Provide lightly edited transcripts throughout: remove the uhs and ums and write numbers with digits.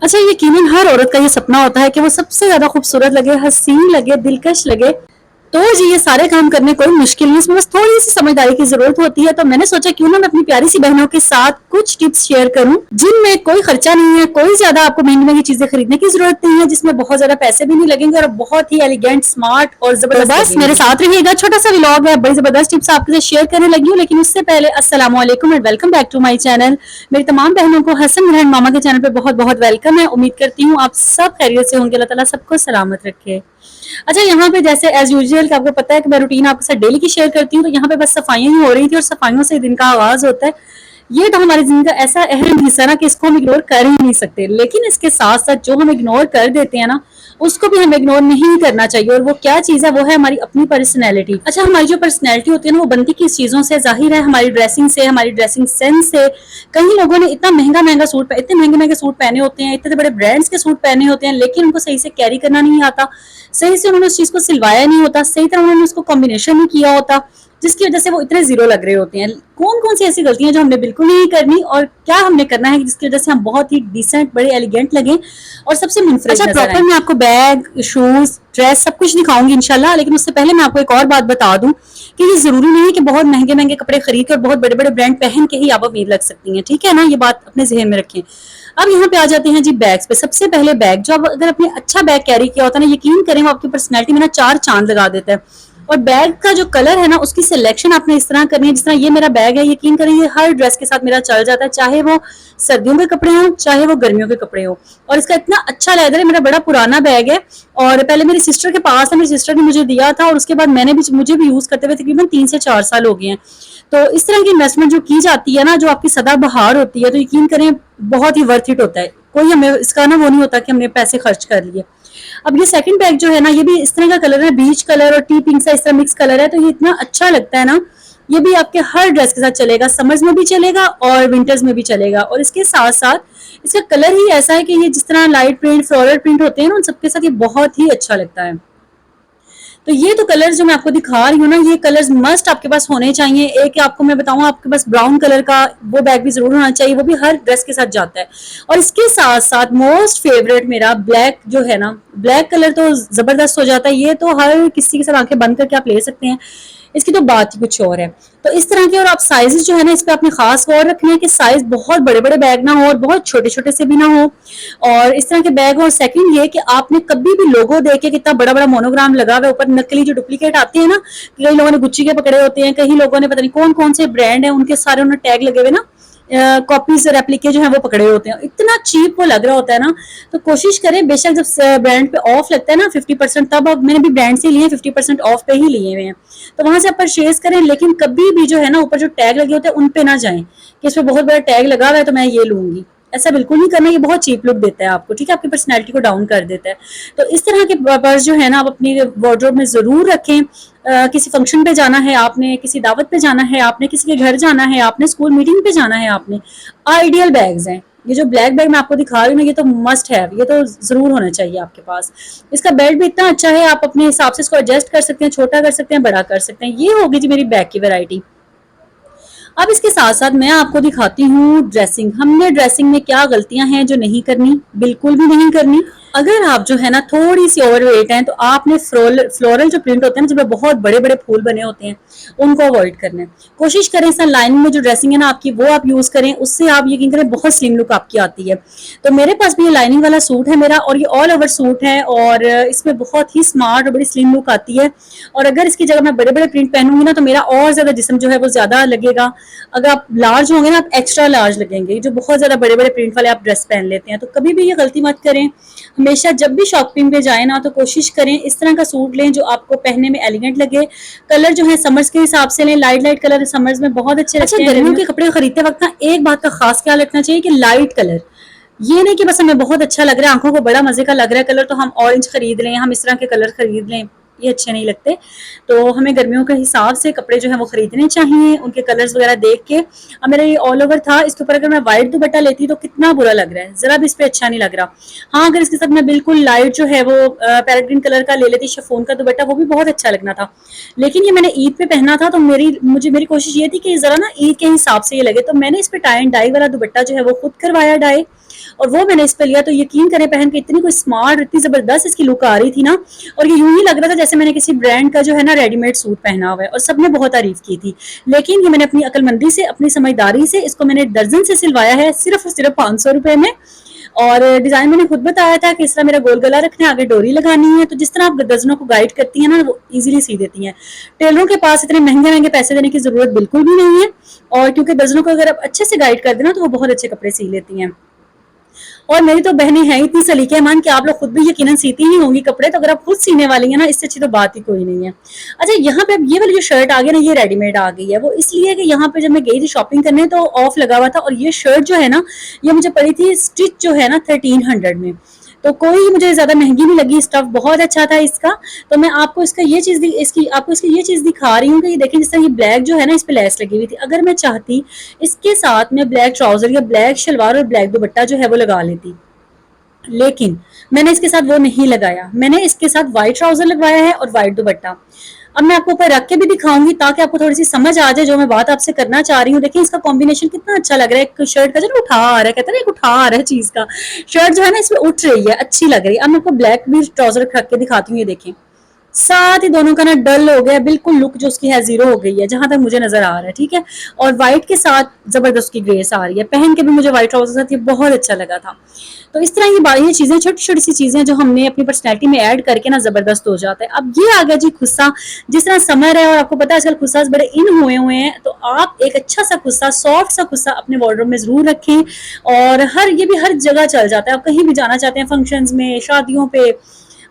अच्छा, यकीनन हर औरत का ये सपना होता है कि वो सबसे ज़्यादा खूबसूरत लगे, हसीन लगे, दिलकश लगे। तो जी ये सारे काम करने कोई मुश्किल नहीं, इसमें बस थोड़ी-सी समझदारी की ज़रूरत होती है। तो मैंने सोचा क्यों ना मैं अपनी प्यारी-सी बहनों के साथ कुछ टिप्स शेयर करूँ, जिनमें कोई खर्चा नहीं है, कोई ज़्यादा आपको महँगी-महँगी चीज़ें खरीदने की ज़रूरत नहीं है, जिसमें बहुत ज़्यादा पैसे भी नहीं लगेंगे और बहुत ही एलिगेंट, स्मार्ट और ज़बरदस्त तो बस मेरे साथ रहिएगा। छोटा-सा व्लॉग है, बड़ी ज़बरदस्त टिप्स आपके साथ शेयर करने लगी हूँ। लेकिन उससे पहले अस्सलाम वालेकुम and welcome back to my channel. मेरी तमाम बहनों को हसन ग्रैंड मामा के चैनल पे बहुत-बहुत वेलकम है। उम्मीद करती हूँ आप सब खैरियत से होंगे, अल्लाह ताला सबको सलामत रखे। अच्छा, यहाँ पे जैसे एज यूजुअल आपको पता है कि मैं रूटीन आपके साथ डेली की शेयर करती हूँ, तो यहाँ पे बस सफाइयाँ ही हो रही थी और सफाइयों से दिन का आगाज होता है। ये तो हमारी जिंदगी का ऐसा अहम हिस्सा है ना कि इसको हम इग्नोर कर ही नहीं सकते। लेकिन इसके साथ साथ जो हम इग्नोर कर देते हैं ना, उसको भी हमें इग्नोर नहीं करना चाहिए। और वो क्या चीज़ है, वो है हमारी अपनी पर्सनैलिटी। अच्छा, हमारी जो पर्सनैलिटी होती है ना, वो बनती किस चीज़ों से? जाहिर है हमारी ड्रेसिंग से, हमारी ड्रेसिंग सेंस से। कई लोगों ने इतना महंगा महंगा सूट, इतने महंगे महंगे सूट पहने होते हैं, इतने बड़े ब्रांड्स के सूट पहने होते हैं, लेकिन उनको सही से कैरी करना नहीं आता, सही से उन्होंने उस चीज़ को सिलवाया नहीं होता, सही तरह उन्होंने उसको कॉम्बिनेशन नहीं किया होता, जिसकी वजह से वो इतने जीरो लग रहे होते हैं। कौन कौन सी ऐसी गलतियां जो हमने बिल्कुल नहीं करनी और क्या हमने करना है जिसकी वजह से हम बहुत ही डिसेंट, बड़े एलिगेंट लगे और सबसे मुनफरिद नजर आए। अच्छा, प्रॉपर मैं आपको बैग, शूज, ड्रेस सब कुछ दिखाऊंगी इंशाल्लाह। लेकिन उससे पहले मैं आपको एक और बात बता दूं कि ये जरूरी नहीं है कि बहुत महंगे महंगे कपड़े खरीद कर बहुत बड़े बड़े ब्रांड पहन के ही आप अमीर लग सकती हैं, ठीक है ना? ये बात अपने जहन में रखें। अब यहाँ पे आ जाते हैं जी बैग्स पे। सबसे पहले बैग, जो अब अगर आपने अच्छा बैग कैरी किया होता है ना, यकीन करें वो आपकी पर्सनैलिटी में ना चार चांद लगा देता है। और बैग का जो कलर है ना, उसकी सिलेक्शन आपने इस तरह करनी है, जिस तरह ये मेरा बैग है, यकीन करें ये हर ड्रेस के साथ मेरा चल जाता है, चाहे वो सर्दियों के कपड़े हों, चाहे वो गर्मियों के कपड़े हों। और इसका इतना अच्छा लेदर है, मेरा बड़ा पुराना बैग है और पहले मेरी सिस्टर के पास है, मेरी सिस्टर ने मुझे दिया था और उसके बाद मुझे भी यूज करते हुए तकरीबन 3 से 4 साल हो गए हैं। तो इस तरह की इन्वेस्टमेंट जो की जाती है ना, जो आपकी सदाबहार होती है, तो यकीन करें बहुत ही वर्थ इट होता है। कोई हमें इसका ना वो नहीं होता कि हमने पैसे खर्च कर लिए। अब ये सेकंड बैग जो है ना, ये भी इस तरह का कलर है, बीच कलर और टी पिंक सा इस तरह मिक्स कलर है, तो ये इतना अच्छा लगता है ना। ये भी आपके हर ड्रेस के साथ चलेगा, समर्स में भी चलेगा और विंटर्स में भी चलेगा। और इसके साथ साथ इसका कलर ही ऐसा है कि ये जिस तरह लाइट प्रिंट, फ्लोरल प्रिंट होते हैं ना, उन सबके साथ ये बहुत ही अच्छा लगता है। तो ये तो कलर्स जो मैं आपको दिखा रही हूँ ना, ये कलर्स मस्ट आपके पास होने चाहिए। एक आपको मैं बताऊँ, आपके पास ब्राउन कलर का वो बैग भी जरूर होना चाहिए, वो भी हर ड्रेस के साथ जाता है। और इसके साथ साथ मोस्ट फेवरेट मेरा ब्लैक जो है ना, ब्लैक कलर तो जबरदस्त हो जाता है। ये तो हर किसी के साथ आंखें बंद करके आप ले सकते हैं, इसकी तो बात ही कुछ और है। तो इस तरह के, और आप साइजेस जो है ना, इस पे आपने खास गौर रखना है कि साइज बहुत बड़े बड़े बैग ना हो और बहुत छोटे छोटे से भी ना हो, और इस तरह के बैग। और सेकंड ये कि आपने कभी भी लोगो देखे कितना बड़ा बड़ा मोनोग्राम लगा हुआ है ऊपर, नकली जो डुप्लीकेट आते हैं ना, कई लोगों ने गुच्ची के पकड़े होते हैं, कई लोगों ने पता नहीं कौन कौन से ब्रांड है उनके सारे उन्होंने टैग लगे हुए ना, कॉपीज रेप्लिके जो है वो पकड़े होते हैं, इतना चीप वो लग रहा होता है ना। तो कोशिश करें, बेशक जब ब्रांड पे ऑफ लगता है ना 50%, तब अब मैंने भी ब्रांड से लिए 50% ऑफ पे ही लिए हुए हैं, तो वहां से आप परचेज करें। लेकिन कभी भी जो है ना, ऊपर जो टैग लगे होते हैं उन पे ना जाएं कि इस पे बहुत बड़ा टैग लगा हुआ है तो मैं ये लूंगी। ऐसा बिल्कुल नहीं करना, ये बहुत चीप लुक देता है आपको, ठीक है, आपकी पर्सनैलिटी को डाउन कर देता है। तो इस तरह के पर्स जो है ना, आप अपनी वार्डरोब में जरूर रखें। किसी फंक्शन पे जाना है आपने, किसी दावत पे जाना है आपने, किसी के घर जाना है आपने, स्कूल मीटिंग पे जाना है आपने, आइडियल बैग्स हैं। ये जो ब्लैक बैग मैं आपको दिखा रही हूँ ना, ये तो मस्ट है, ये तो जरूर होना चाहिए आपके पास। इसका बेल्ट भी इतना अच्छा है, आप अपने हिसाब से इसको एडजस्ट कर सकते हैं, छोटा कर सकते हैं, बड़ा कर सकते हैं। ये होगी जी मेरी बैग की वैरायटी। अब इसके साथ साथ मैं आपको दिखाती हूँ ड्रेसिंग। हमने ड्रेसिंग में क्या गलतियां हैं जो नहीं करनी, बिल्कुल भी नहीं करनी। अगर आप जो है ना थोड़ी सी ओवरवेट हैं, तो आपने फ्लोरल जो प्रिंट होते हैं ना, जिसमें बहुत बड़े बड़े फूल बने होते हैं, उनको अवॉइड करना है। कोशिश करें इस लाइनिंग में जो ड्रेसिंग है ना आपकी, वो आप यूज करें, उससे आप यकीन करें बहुत स्लिम लुक आपकी आती है। तो मेरे पास भी ये लाइनिंग वाला सूट है मेरा, और ये ऑल ओवर सूट है और इसमें बहुत ही स्मार्ट और बड़ी स्लिम लुक आती है। और अगर इसकी जगह मैं बड़े बड़े प्रिंट पहनूंगी ना, तो मेरा और ज्यादा जिस्म जो है वो ज्यादा लगेगा। अगर आप लार्ज होंगे ना, आप एक्स्ट्रा लार्ज लगेंगे, जो बहुत ज्यादा बड़े बड़े प्रिंट वाले आप ड्रेस पहन लेते हैं। तो कभी भी ये गलती मत करें। हमेशा जब भी शॉपिंग पे जाए ना, तो कोशिश करें इस तरह का सूट लें जो आपको पहनने में एलिगेंट लगे। कलर जो है समर्स के हिसाब से लें, लाइट लाइट कलर समर्स में बहुत अच्छे लगते हैं। गर्मियों के कपड़े खरीदते वक्त ना एक बात का खास ख्याल रखना चाहिए कि लाइट कलर, ये नहीं कि बस हमें बहुत अच्छा लग रहा है, आंखों को बड़ा मजे का लग रहा है कलर, तो हम ऑरेंज खरीद लें, हम इस तरह के कलर खरीद लें, ये अच्छे नहीं लगते। तो हमें गर्मियों के हिसाब से कपड़े जो है वो खरीदने चाहिए, उनके कलर्स वगैरह देख के। अब मेरा ये ऑल ओवर था, इसके ऊपर अगर मैं व्हाइट दुपट्टा लेती तो कितना बुरा लग रहा है, जरा भी इस पे अच्छा नहीं लग रहा। हाँ, अगर इसके साथ मैं बिल्कुल लाइट जो है वो पैरेट ग्रीन कलर का ले लेती, शिफॉन का दुपट्टा, वो भी बहुत अच्छा लगना था। लेकिन ये मैंने ईद पे पहना था, तो मेरी कोशिश ये थी कि जरा ना ईद के हिसाब से ये लगे, तो मैंने इस पे टाई एंड डाई वाला दुपट्टा जो है वो खुद करवाया डाई, और वो मैंने इस पे लिया, तो यकीन करें पहन के इतनी कोई स्मार्ट, इतनी जबरदस्त इसकी लुक आ रही थी ना, और ये यूं ही लग रहा था जैसे मैंने किसी ब्रांड का जो है ना रेडीमेड सूट पहना हुआ है, और सबने बहुत तारीफ की थी। लेकिन ये मैंने अपनी अकलमंदी से, अपनी समझदारी से इसको मैंने दर्जन से सिलवाया है, सिर्फ और सिर्फ 500 रुपए में। और डिजाइन मैंने खुद बताया था कि इस तरह मेरा गोल गला रखना है, आगे डोरी लगानी है, तो जिस तरह आप दर्जनों को गाइड करती हैं ना, वो इजीली सी देती हैं। टेलरों के पास इतने महंगे महंगे पैसे देने की जरूरत बिल्कुल भी नहीं है, और क्योंकि दर्जनों को अगर आप अच्छे से गाइड कर देना तो वो बहुत अच्छे कपड़े सी लेती हैं। और मेरी तो बहनें हैं इतनी सलीकेमान कि आप लोग खुद भी यकीनन सीती ही होंगी कपड़े, तो अगर आप खुद सीने वाली हैं ना, इससे अच्छी तो बात ही कोई नहीं है। अच्छा, यहाँ पे अब ये वाली जो शर्ट आ गई ना, ये रेडीमेड आ गई है। वो इसलिए कि यहाँ पे जब मैं गई थी शॉपिंग करने तो ऑफ लगा हुआ था, और ये शर्ट जो है ना, ये मुझे पड़ी थी स्टिच जो है ना 1300 में, तो कोई मुझे ज्यादा महंगी नहीं लगी, स्टफ बहुत अच्छा था इसका। तो मैं आपको इसका ये चीज इसकी ये चीज दिखा रही हूँ कि ये देखें, जिस तरह ये ब्लैक जो है ना, इस पे लेस लगी हुई थी। अगर मैं चाहती इसके साथ में ब्लैक ट्राउजर या ब्लैक शलवार और ब्लैक दुपट्टा जो है वो लगा लेती, लेकिन मैंने इसके साथ वो नहीं लगाया। मैंने इसके साथ व्हाइट ट्राउजर लगवाया है और व्हाइट दुपट्टा। अब मैं आपको ऊपर रख के भी दिखाऊंगी ताकि आपको थोड़ी सी समझ आ जाए जो मैं बात आपसे करना चाह रही हूँ। देखिए इसका कॉम्बिनेशन कितना अच्छा लग रहा है, एक शर्ट का जो उठा आ रहा है, कहते हैं एक उठा आ रहा है चीज का, शर्ट जो है ना इसमें उठ रही है, अच्छी लग रही है। अब मैं आपको ब्लैक भी ट्राउजर रख के दिखाती हूँ, ये देखें साथ ही दोनों का ना डल हो गया, बिल्कुल लुक जो उसकी है जीरो हो गई है, जहां तक मुझे नजर आ रहा है, ठीक है। और व्हाइट के साथ जबरदस्त की ग्रेस आ रही है, पहन के भी मुझे व्हाइट ट्राउजर साथ ये बहुत अच्छा लगा था। तो इस तरह ये चीजें छोटी छोटी सी चीजें जो हमने अपनी पर्सनैलिटी में ऐड करके ना जबरदस्त हो जाता है। अब ये आ गया जी खुस्सा, जिस तरह समर है और आपको पता है आजकल खुस्सा बड़े इन हुए हैं, तो आप एक अच्छा सा खुस्सा, सॉफ्ट सा खुस्सा अपने वार्डरोब में जरूर रखें। और ये भी हर जगह चल जाता है, आप कहीं भी जाना चाहते हैं, फंक्शंस में, शादियों पे,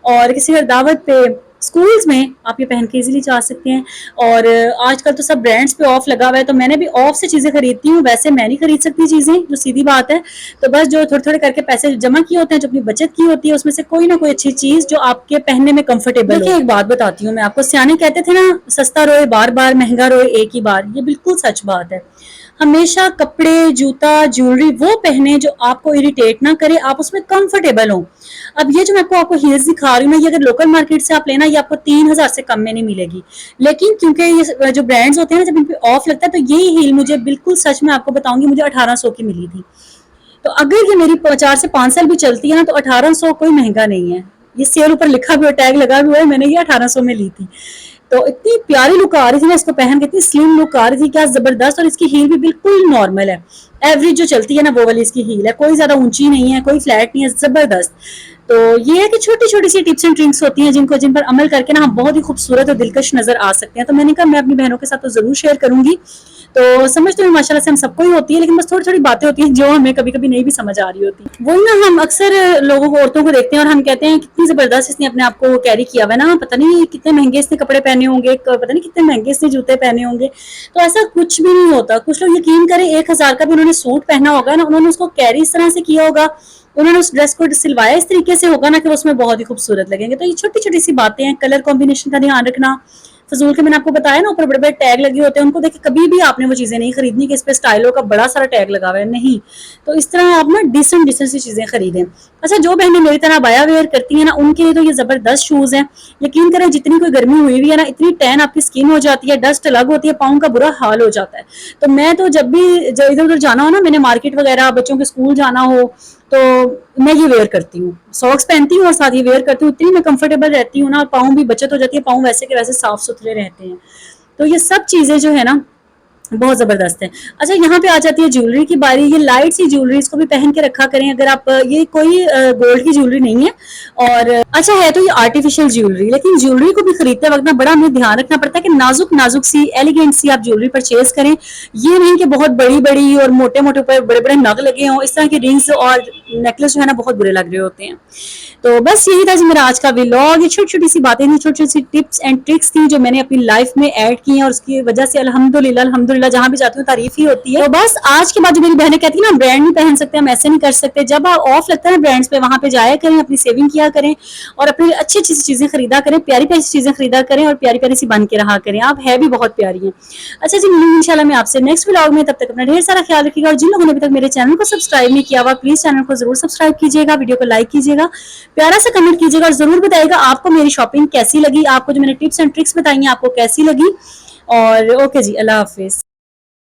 और किसी और दावत पे, स्कूल्स में आप ये पहन के इजीली जा सकते हैं। और आजकल तो सब ब्रांड्स पे ऑफ लगा हुआ है, तो मैंने भी ऑफ से चीजें खरीदती हूँ, वैसे मैं नहीं खरीद सकती चीजें, जो सीधी बात है। तो बस जो थोड़े थोड़े करके पैसे जमा किए होते हैं, जो अपनी बचत की होती है, उसमें से कोई ना कोई अच्छी चीज जो आपके पहनने में कंफर्टेबल। देखिए एक बात बताती हूँ मैं आपको, सियाने कहते थे ना, सस्ता रोए बार बार, महंगा रोए एक ही बार। ये बिल्कुल सच बात है। हमेशा कपड़े, जूता, ज्वेलरी वो पहने जो आपको इरिटेट ना करे, आप उसमें कंफर्टेबल हो। अब ये जो मैं आपको हील्स दिखा रही हूँ ना, ये अगर लोकल मार्केट से आप लेना, ये आपको 3000 से कम में नहीं मिलेगी। लेकिन क्योंकि ये जो ब्रांड्स होते हैं ना, जब इन पे ऑफ लगता है, तो यही हील मुझे बिल्कुल सच में आपको बताऊंगी, मुझे 1800 की मिली थी। तो अगर ये मेरी 4 से 5 साल भी चलती है ना, तो 1800 कोई महंगा नहीं है। ये सेल ऊपर लिखा भी हुआ, टैग लगा हुआ है, मैंने ये 1800 में ली थी। तो इतनी प्यारी लुक आ रही थी ना इसको पहन के, इतनी स्लिम लुक आ रही थी, क्या जबरदस्त। और इसकी हील भी बिल्कुल नॉर्मल है, एवरेज जो चलती है ना वो वाली इसकी हील है, कोई ज्यादा ऊंची नहीं है, कोई फ्लैट नहीं है, जबरदस्त। तो ये है कि छोटी छोटी सी टिप्स एंड ट्रिक्स होती हैं जिन पर अमल करके ना हम बहुत ही खूबसूरत और दिलकश नजर आ सकते हैं। तो मैंने कहा मैं अपनी बहनों के साथ तो जरूर शेयर करूंगी। तो समझ तो माशाल्लाह से हम सबको ही होती है, लेकिन बस थोड़ी थोड़ी बातें होती हैं जो हमें कभी कभी नहीं भी समझ आ रही होती। वही ना, हम अक्सर लोगों को, औरतों को देखते हैं और हम कहते हैं कितनी जबरदस्त इसने अपने आप को कैरी किया हुआ है ना, पता नहीं कितने महंगे इसने कपड़े पहने होंगे, पता नहीं कितने महंगे इसने जूते पहने होंगे। तो ऐसा कुछ भी नहीं होता। कुछ लोग यकीन करें 1000 का भी उन्होंने सूट पहना होगा ना, उन्होंने उसको कैरी इस तरह से किया होगा, उन्होंने उस ड्रेस को सिलवाया इस तरीके से होगा ना कि उसमें बहुत ही खूबसूरत लगेंगे। तो ये छोटी छोटी सी बातें हैं, कलर कॉम्बिनेशन का ध्यान रखना, फजूल के मैंने आपको बताया ना ऊपर बड़े बड़े टैग लगे होते हैं, उनको देख के कभी भी आपने वो चीजें नहीं खरीदनी कि इस पे स्टाइलो का बड़ा सारा टैग लगा हुआ है, नहीं। तो इस तरह आप ना डिसेंट डिसेंट सी चीजें खरीदें। अच्छा, जो बहनें मेरी तरह बाया वेयर करती हैं ना, उनके लिए तो ये जबरदस्त शूज हैं। यकीन करें जितनी कोई गर्मी हुई हुई है ना, इतनी टैन आपकी स्किन हो जाती है, डस्ट अलग होती है, पाँव का बुरा हाल हो जाता है। तो मैं तो जब भी इधर उधर जाना हो ना, मैंने मार्केट वगैरह, बच्चों के स्कूल जाना हो, तो मैं ये वेयर करती हूँ, सॉक्स पहनती हूँ और साथ ये वेयर करती हूँ, इतनी मैं कंफर्टेबल रहती हूँ ना, पाँव भी बचत हो जाती है, पाँव वैसे के वैसे साफ सुथरे रहते हैं। तो ये सब चीजें जो है ना बहुत जबरदस्त है। अच्छा, यहाँ पे आ जाती है ज्वेलरी की बारी। ये लाइट सी ज्वेलरी, इसको भी पहन के रखा करें अगर आप, ये कोई गोल्ड की ज्वेलरी नहीं है, और अच्छा है तो ये आर्टिफिशियल ज्वेलरी। लेकिन ज्वेलरी को भी खरीदते वक्त ना बड़ा हमें ध्यान रखना पड़ता है कि नाजुक नाजुक सी, एलिगेंट सी आप ज्वेलरी परचेज करें। ये नहीं कि बहुत बड़ी बड़ी और मोटे मोटे ऊपर बड़े बड़े नग लगे हों, इस तरह की रिंग्स और नेकलेस जो है ना बहुत बुरे लग रहे होते हैं। तो बस यही था जी मेरा आज का व्लॉग। ये छोटी छोटी सी बातें थी, छोटी छोटी सी टिप्स एंड ट्रिक्स थी जो मैंने अपनी लाइफ में ऐड की हैं, और उसकी वजह से अल्हम्दुलिल्लाह जहां भी जाती हूँ तारीफ ही होती है। तो बस आज के बाद जो मेरी बहनें कहती है ना ब्रांड नहीं पहन सकते, हम ऐसे नहीं कर सकते, जब आप ऑफ लगता है ना ब्रांड्स पे, वहां पे जाया करें, अपनी सेविंग किया करें और अपनी अच्छी अच्छी चीजें खरीदा करें, प्यारी प्यारी चीजें खरीदा करें, और प्यारी प्यारी सी बन के रहा करें। आप है भी बहुत प्यारी हैं। अच्छा जी, मिलूंगी इंशाल्लाह मैं आपसे नेक्स्ट व्लॉग में। तब तक अपना ढेर सारा ख्याल रखिएगा, और जिन लोगों ने अभी तक मेरे चैनल को सब्सक्राइब नहीं किया हुआ, प्लीज चैनल को जरूर सब्सक्राइब कीजिएगा, वीडियो को लाइक कीजिएगा, प्यारा सा कमेंट कीजिएगा, और जरूर बताइएगा आपको मेरी शॉपिंग कैसी लगी, आपको जो मैंने टिप्स एंड ट्रिक्स बताई हैं आपको कैसी लगी। और ओके जी, अल्लाह हाफिज।